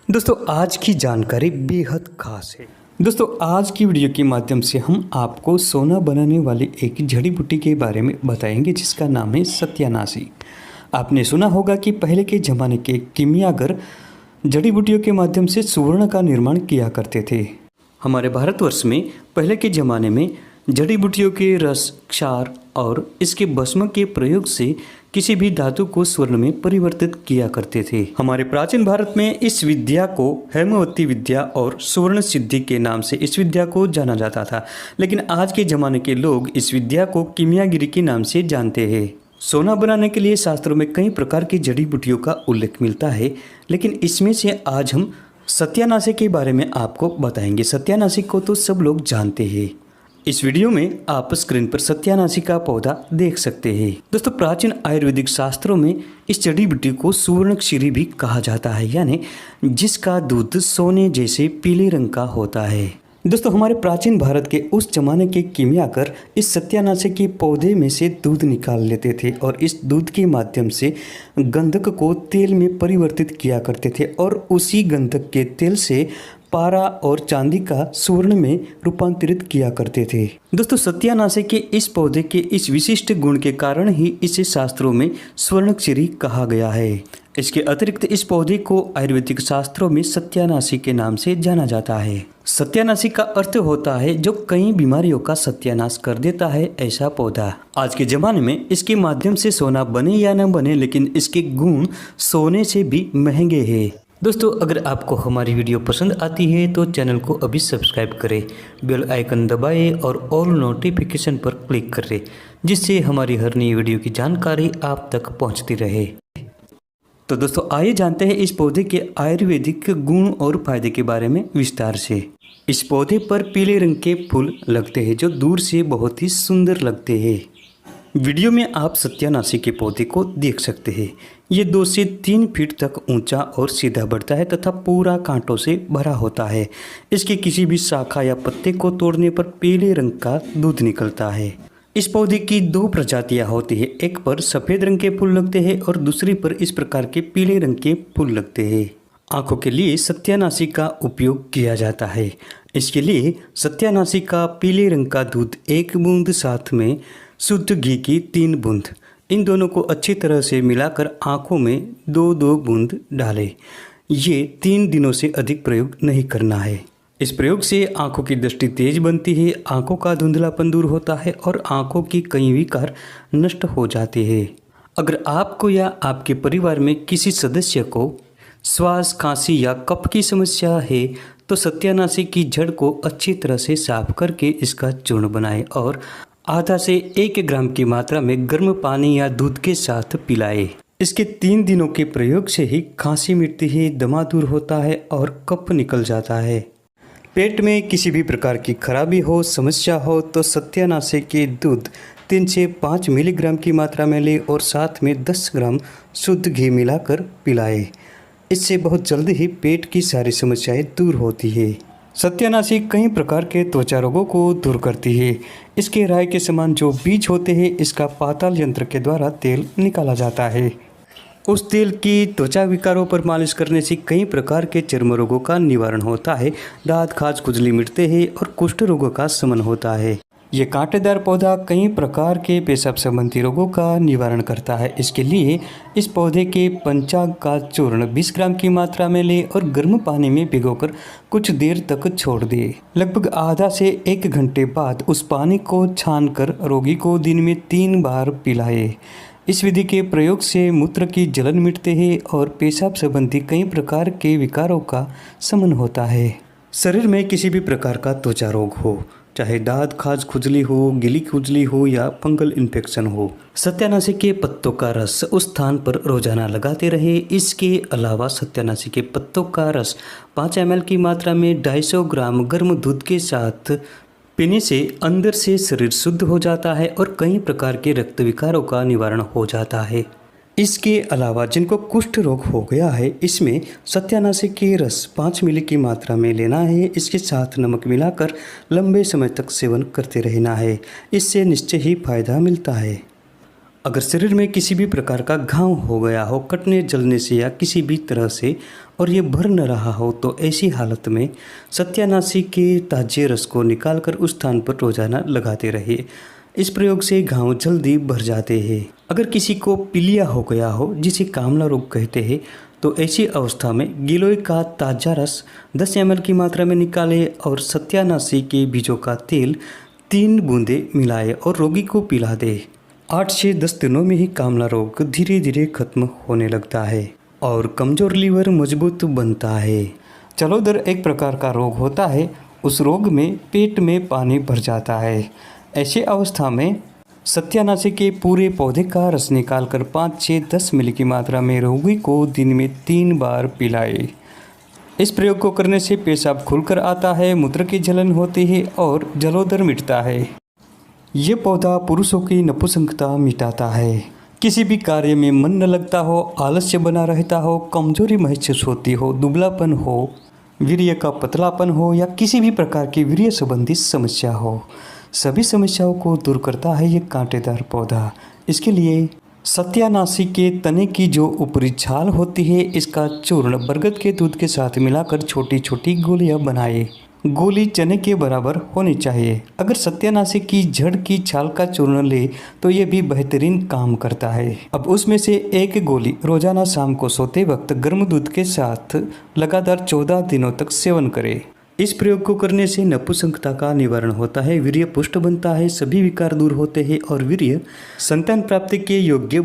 दोस्तों आज की जानकारी बेहद खास है। दोस्तों आज की वीडियो के माध्यम से हम आपको सोना बनाने वाली एक जड़ी बूटी के बारे में बताएंगे जिसका नाम है सत्यानाशी। आपने सुना होगा कि पहले के ज़माने के कीमियागर जड़ी बूटियों के माध्यम से सुवर्ण का निर्माण किया करते थे। हमारे भारतवर्ष में पहले के ज़माने में जड़ी बूटियों के रस, क्षार और इसके भस्म के प्रयोग से किसी भी धातु को स्वर्ण में परिवर्तित किया करते थे। हमारे प्राचीन भारत में इस विद्या को हेमवती विद्या और स्वर्ण सिद्धि के नाम से इस विद्या को जाना जाता था, लेकिन आज के ज़माने के लोग इस विद्या को कीमियागिरी के नाम से जानते हैं। सोना बनाने के लिए शास्त्रों में कई प्रकार की जड़ी बूटियों का उल्लेख मिलता है, लेकिन इसमें से आज हम सत्यानाशी के बारे में आपको बताएंगे। सत्यानाशी को तो सब लोग जानते हैं। इस वीडियो में आप स्क्रीन पर सत्यानाशी का पौधा देख सकते हैं। दोस्तों प्राचीन आयुर्वेदिक शास्त्रों में इस जड़ी बूटी को सुवर्णक्षीरी भी कहा जाता है, यानी जिसका दूध सोने जैसे पीले रंग का होता है। दोस्तों हमारे प्राचीन भारत के उस जमाने के कीमियागर इस सत्यानाशी के पौधे में से दूध निकाल लेते थे और इस दूध के माध्यम से गंधक को तेल में परिवर्तित किया करते थे और उसी गंधक के तेल से पारा और चांदी का स्वर्ण में रूपांतरित किया करते थे। दोस्तों सत्यानाशी के इस पौधे के इस विशिष्ट गुण के कारण ही इसे शास्त्रों में स्वर्णक्षीरी कहा गया है। इसके अतिरिक्त इस पौधे को आयुर्वेदिक शास्त्रों में सत्यानाशी के नाम से जाना जाता है। सत्यानाशी का अर्थ होता है जो कई बीमारियों का सत्यानाश कर देता है, ऐसा पौधा। आज के ज़माने में इसके माध्यम से सोना बने या न बने, लेकिन इसके गुण सोने से भी महंगे हैं। दोस्तों अगर आपको हमारी वीडियो पसंद आती है तो चैनल को अभी सब्सक्राइब करें, बेल आइकन दबाएं और ऑल नोटिफिकेशन पर क्लिक करें, जिससे हमारी हर नई वीडियो की जानकारी आप तक पहुंचती रहे। तो दोस्तों आइए जानते हैं इस पौधे के आयुर्वेदिक गुण और फायदे के बारे में विस्तार से। इस पौधे पर पीले रंग के फूल लगते हैं जो दूर से बहुत ही सुंदर लगते हैं। वीडियो में आप सत्यानाशी के पौधे को देख सकते हैं। ये 2 से 3 फीट तक ऊंचा और सीधा बढ़ता है तथा पूरा कांटों से भरा होता है। इसके किसी भी शाखा या पत्ते को तोड़ने पर पीले रंग का दूध निकलता है। इस पौधे की 2 प्रजातियां होती है, एक पर सफ़ेद रंग के फूल लगते हैं और दूसरी पर इस प्रकार के पीले रंग के फूल लगते हैं। आँखों के लिए सत्यानाशी का उपयोग किया जाता है। इसके लिए सत्यानाशी का पीले रंग का दूध 1 बूंद, साथ में शुद्ध घी की 3 बूंद, इन दोनों को अच्छी तरह से मिलाकर आँखों में 2-2 बूंद डालें। ये 3 दिनों से अधिक प्रयोग नहीं करना है। इस प्रयोग से आँखों की दृष्टि तेज बनती है, आँखों का धुंधलापन दूर होता है और आँखों की कई विकार नष्ट हो जाते हैं। अगर आपको या आपके परिवार में किसी सदस्य को श्वास, खांसी या कफ की समस्या है तो सत्यानाशी की जड़ को अच्छी तरह से साफ करके इसका चूर्ण बनाएं और आधा से 1 ग्राम की मात्रा में गर्म पानी या दूध के साथ पिलाएं। इसके 3 दिनों के प्रयोग से ही खांसी मिटती है, दमा दूर होता है और कफ निकल जाता है। पेट में किसी भी प्रकार की खराबी हो, समस्या हो तो सत्यानाशी के दूध 3 से 5 मिलीग्राम की मात्रा में लें और साथ में 10 ग्राम शुद्ध घी मिलाकर पिलाएं। इससे बहुत जल्द ही पेट की सारी समस्याएं दूर होती है। सत्यानाशी कई प्रकार के त्वचा रोगों को दूर करती है। इसके राई के समान जो बीज होते हैं, इसका पाताल यंत्र के द्वारा तेल निकाला जाता है। उस तेल की त्वचा विकारों पर मालिश करने से कई प्रकार के चर्म रोगों का निवारण होता है, दांत, खाज, खुजली मिटते हैं और कुष्ठ रोगों का शमन होता है। ये कांटेदार पौधा कई प्रकार के पेशाब संबंधी रोगों का निवारण करता है। इसके लिए इस पौधे के पंचांग का चूर्ण 20 ग्राम की मात्रा में लें और गर्म पानी में भिगोकर कुछ देर तक छोड़ दें। लगभग आधा से 1 घंटे बाद उस पानी को छानकर रोगी को दिन में 3 बार पिलाएं। इस विधि के प्रयोग से मूत्र की जलन मिटते हैं और पेशाब संबंधी कई प्रकार के विकारों का शमन होता है। शरीर में किसी भी प्रकार का त्वचा रोग हो, चाहे दांत, खाज, खुजली हो, गिली खुजली हो या फंगल इन्फेक्शन हो, सत्यानाशी के पत्तों का रस उस स्थान पर रोजाना लगाते रहे। इसके अलावा सत्यानाशी के पत्तों का रस 5 ml की मात्रा में 250 ग्राम गर्म दूध के साथ पीने से अंदर से शरीर शुद्ध हो जाता है और कई प्रकार के रक्त विकारों का निवारण हो जाता है। इसके अलावा जिनको कुष्ठ रोग हो गया है, इसमें सत्यानाशी के रस 5 मिली की मात्रा में लेना है। इसके साथ नमक मिलाकर लंबे समय तक सेवन करते रहना है। इससे निश्चय ही फायदा मिलता है। अगर शरीर में किसी भी प्रकार का घाव हो गया हो, कटने जलने से या किसी भी तरह से, और ये भर न रहा हो, तो ऐसी हालत में सत्यानाशी के ताजे रस को निकालकर उस स्थान पर रोजाना लगाते रहिए। इस प्रयोग से घाव जल्दी भर जाते हैं। अगर किसी को पीलिया हो गया हो, जिसे कामला रोग कहते हैं, तो ऐसी अवस्था में गिलोय का ताज़ा रस 10 ml की मात्रा में निकालें और सत्यानाशी के बीजों का तेल 3 बूंदे मिलाएं और रोगी को पिला दें। 8 से 10 दिनों में ही कामला रोग धीरे धीरे खत्म होने लगता है और कमज़ोर लीवर मजबूत बनता है। जलोदर एक प्रकार का रोग होता है। उस रोग में पेट में पानी भर जाता है। ऐसी अवस्था में सत्यानाशी के पूरे पौधे का रस निकालकर 5 से 10 मिली की मात्रा में रोगी को दिन में 3 बार पिलाए। इस प्रयोग को करने से पेशाब खुलकर आता है, मूत्र की जलन होती है और जलोदर मिटता है। ये पौधा पुरुषों की नपुंसकता मिटाता है। किसी भी कार्य में मन न लगता हो, आलस्य बना रहता हो, कमजोरी महसूस होती हो, दुबलापन हो, वीर्य का पतलापन हो या किसी भी प्रकार की वीर्य संबंधी समस्या हो, सभी समस्याओं को दूर करता है ये कांटेदार पौधा। इसके लिए सत्यानाशी के तने की जो ऊपरी छाल होती है, इसका चूर्ण बरगद के दूध के साथ मिलाकर छोटी छोटी गोलियां बनाए। गोली चने के बराबर होनी चाहिए। अगर सत्यानाशी की जड़ की छाल का चूर्ण ले तो ये भी बेहतरीन काम करता है। अब उसमें से एक गोली रोजाना शाम को सोते वक्त गर्म दूध के साथ लगातार 14 दिनों तक सेवन करें। इस प्रयोग को करने से नपुंसकता का निवारण होता है, वीर्य पुष्ट बनता है, सभी विकार दूर होते हैं और वीर्य संतान प्राप्ति के योग्य